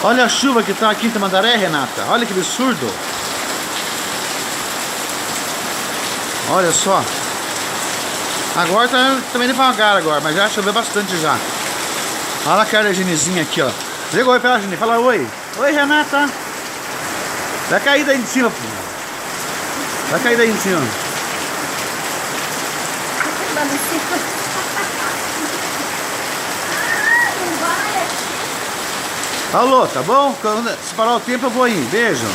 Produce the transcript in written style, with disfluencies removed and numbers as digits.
Olha a chuva que tá aqui em Tamandaré, Renata. Olha que absurdo. Olha só. Agora tá também devagar agora, mas já choveu bastante já. Olha a cara da Genizinha aqui, ó. Liga oi pra ela, Geni. Fala oi. Oi, Renata. Vai cair daí em cima, pô. Vai cair daí em cima. Alô, tá bom? Se parar o tempo eu vou ir. Beijo.